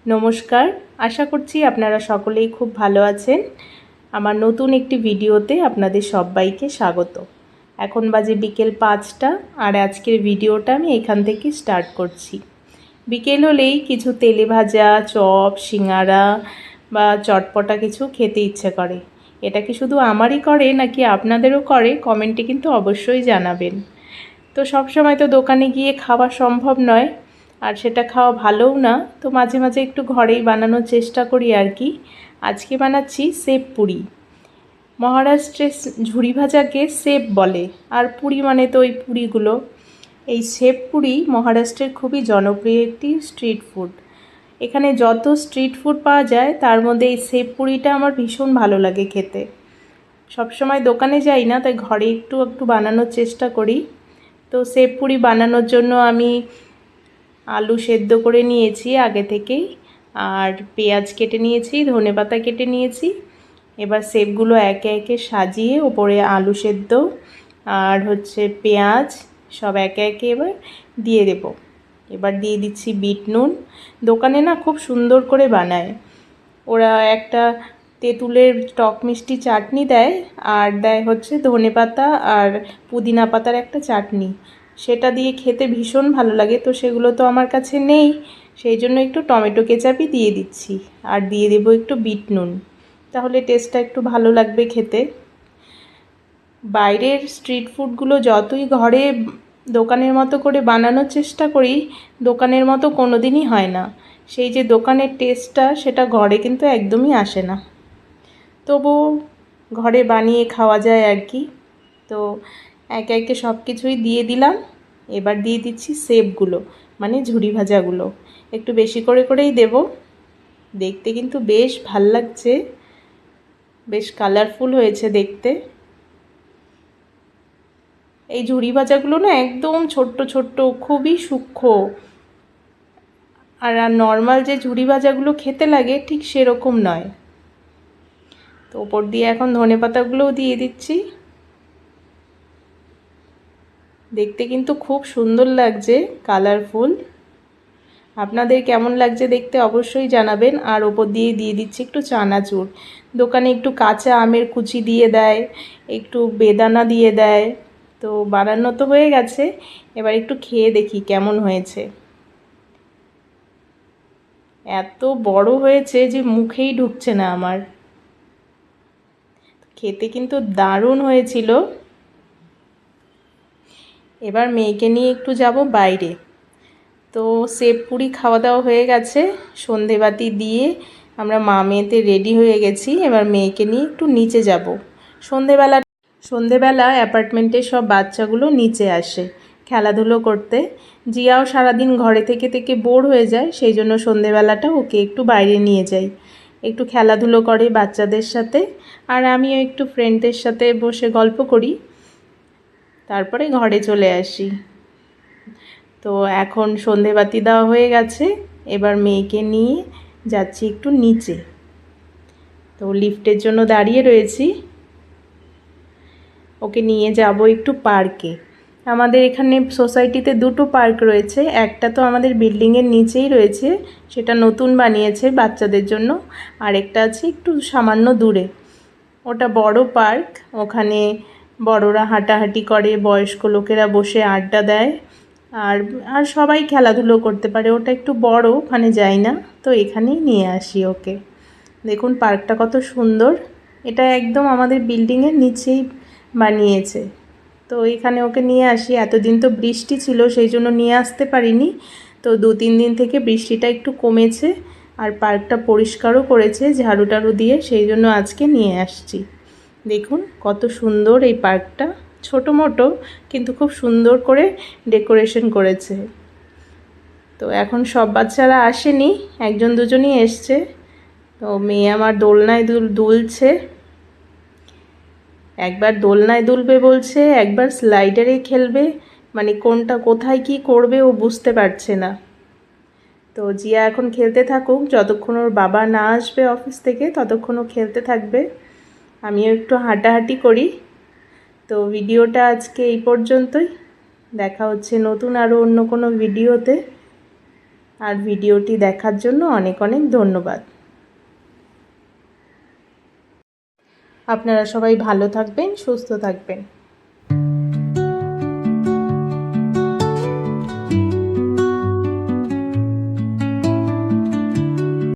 নমস্কার, আশা করছি আপনারা সকলেই খুব ভালো আছেন। আমার নতুন একটি ভিডিওতে আপনাদের সবাইকে স্বাগত। এখন বাজে বিকেল 5টা আর আজকের ভিডিওটা আমি এখান থেকে স্টার্ট করছি। বিকেল হলেই কিছু তেলে ভাজা, চপ, সিঙ্গারা বা চটপটা কিছু খেতে ইচ্ছে করে। এটা কি শুধু আমারই করে নাকি আপনাদেরও করে, কমেন্টে কিন্তু অবশ্যই জানাবেন। তো সব সময় তো দোকানে গিয়ে খাওয়া সম্ভব নয়, আর সেটা খাওয়া ভালোও না, তো মাঝে মাঝে একটু ঘরেই বানানোর চেষ্টা করি আর কি। আজকে বানাচ্ছি সেব পুরি। মহারাষ্ট্রে ঝুরি ভাজাকে সেব বলে, আর পুরি মানে তো ওই পুরিগুলো। এই সেব পুরি মহারাষ্ট্রের খুবই জনপ্রিয় একটি স্ট্রিট ফুড। এখানে যত স্ট্রিট ফুড পাওয়া যায় তার মধ্যে এই সেব পুরিটা আমার ভীষণ ভালো লাগে খেতে। সবসময় দোকানে যাই না, তাই ঘরে একটু একটু বানানোর চেষ্টা করি। তো সেব পুরি বানানোর জন্য আমি আলু সেদ্ধ করে নিয়েছি আগে থেকেই, আর পেঁয়াজ কেটে নিয়েছি, ধনেপাতা কেটে নিয়েছি। এবার সেবগুলো একে একে সাজিয়ে ওপরে আলু সেদ্ধ আর পেঁয়াজ সব একে একে এবার দিয়ে দেব। এবার দিয়ে দিচ্ছি বিট নুন। দোকানে না খুব সুন্দর করে বানায় ওরা, একটা তেঁতুলের টক মিষ্টি চাটনি দেয়, আর দেয় ধনেপাতা আর পুদিনা পাতার একটা চাটনি। সেটা দিয়ে খেতে ভীষণ ভালো লাগে। তো সেগুলো তো আমার কাছে নেই, সেই জন্য একটু টমেটো কেচাপই দিয়ে দিচ্ছি, আর দিয়ে দেবো একটু বিট নুন, তাহলে টেস্টটা একটু ভালো লাগবে খেতে। বাইরের স্ট্রিট ফুডগুলো যতই ঘরে দোকানের মতো করে বানানোর চেষ্টা করি, দোকানের মতো কোনো দিনই হয় না। সেই যে দোকানের টেস্টটা, সেটা ঘরে কিন্তু একদমই আসে না। তবু ঘরে বানিয়ে খাওয়া যায় আর কি। তো একে একে সব কিছুই দিয়ে দিলাম। এবার দিয়ে দিচ্ছি সেবগুলো, মানে ঝুরি ভাজাগুলো। একটু বেশি করে করেই দেব। দেখতে কিন্তু বেশ ভাল লাগছে, বেশ কালারফুল হয়েছে দেখতে। এই ঝুরি ভাজাগুলো না একদম ছোট্ট ছোট্ট, খুবই সূক্ষ্ম। আর নর্মাল যে ঝুরি ভাজাগুলো খেতে লাগে ঠিক সেরকম নয়। তো ওপর দিয়ে এখন ধনেপাতাগুলোও দিয়ে দিচ্ছি। দেখতে কিন্তু খুব সুন্দর লাগছে, কালারফুল। আপনাদের কেমন লাগছে দেখতে অবশ্যই জানাবেন। আর ওপর দিয়ে দিয়ে দিচ্ছি একটু চানাচুর। দোকানে একটু কাঁচা আমের কুচি দিয়ে দেয়, একটু বেদানা দিয়ে দেয়। তো বানানো তো হয়ে গেছে, এবার একটু খেয়ে দেখি কেমন হয়েছে। এত বড় হয়েছে যে মুখেই ঢুকছে না আমার। খেতে কিন্তু দারুণ হয়েছিল। এবার মেয়েকে নিয়ে একটু যাব বাইরে। তো সেব পুরি খাওয়া দাওয়া হয়ে গেছে, সন্ধেবাতি দিয়ে আমরা মা মেয়েতে রেডি হয়ে গেছি। এবার মেয়েকে নিয়ে একটু নিচে যাব। সন্ধেবেলা অ্যাপার্টমেন্টের সব বাচ্চাগুলো নিচে আসে খেলাধুলো করতে। জিয়াও সারাদিন ঘরে থেকে থেকে বোর হয়ে যায়, সেই জন্য সন্ধেবেলাটা ওকে একটু বাইরে নিয়ে যাই, একটু খেলাধুলো করে বাচ্চাদের সাথে। আর আমিও একটু ফ্রেন্ডদের সাথে বসে গল্প করি, তারপরে ঘরে চলে আসি। তো এখন সন্ধেবাতি দেওয়া হয়ে গেছে, এবার মেয়েকে নিয়ে যাচ্ছি একটু নিচে। তো লিফটের জন্য দাঁড়িয়ে রয়েছি, ওকে নিয়ে যাব একটু পার্কে। আমাদের এখানে সোসাইটিতে দুটো পার্ক রয়েছে, একটা তো আমাদের বিল্ডিংয়ের নিচেই রয়েছে, সেটা নতুন বানিয়েছে বাচ্চাদের জন্য। আর একটা আছে একটু সামান্য দূরে, ওটা বড় পার্ক। ওখানে বড়রা হাঁটাহাঁটি করে, বয়স্ক লোকেরা বসে আড্ডা দেয়, আর আর সবাই খেলাধুলো করতে পারে। ওটা একটু বড়, ওখানে যাই না, তো এখানেই নিয়ে আসি ওকে। দেখুন পার্কটা কত সুন্দর। এটা একদম আমাদের বিল্ডিংয়ের নিচেই বানিয়েছে। তো এখানে ওকে নিয়ে আসি। এতদিন তো বৃষ্টি ছিল, সেই জন্য নিয়ে আসতে পারিনি। তো 2-3 দিন থেকে বৃষ্টিটা একটু কমেছে, আর পার্কটা পরিষ্কারও করেছে ঝাড়ু টাড়ু দিয়ে, সেই জন্য আজকে নিয়ে আসছি। দেখুন কত সুন্দর এই পার্কটা, ছোটো মোটো কিন্তু খুব সুন্দর করে ডেকোরেশন করেছে। তো এখন সব বাচ্চারা আসেনি, একজন দুজনই এসছে। তো মেয়ে আমার দোলনায় দুলছে, একবার দোলনায় দুলবে বলছে, একবার স্লাইডারে খেলবে, মানে কোনটা কোথায় কি করবে ও বুঝতে পারছে না। তো জিয়া এখন খেলতে থাকুক, যতক্ষণ ওর বাবা না আসবে অফিস থেকে ততক্ষণ ও খেলতে থাকবে। আমিও একটু হাঁটাহাঁটি করি। তো ভিডিওটা আজকে এই পর্যন্তই। দেখা হচ্ছে নতুন আরও অন্য কোনো ভিডিওতে। আর ভিডিওটি দেখার জন্য অনেক অনেক ধন্যবাদ। আপনারা সবাই ভালো থাকবেন, সুস্থ থাকবেন।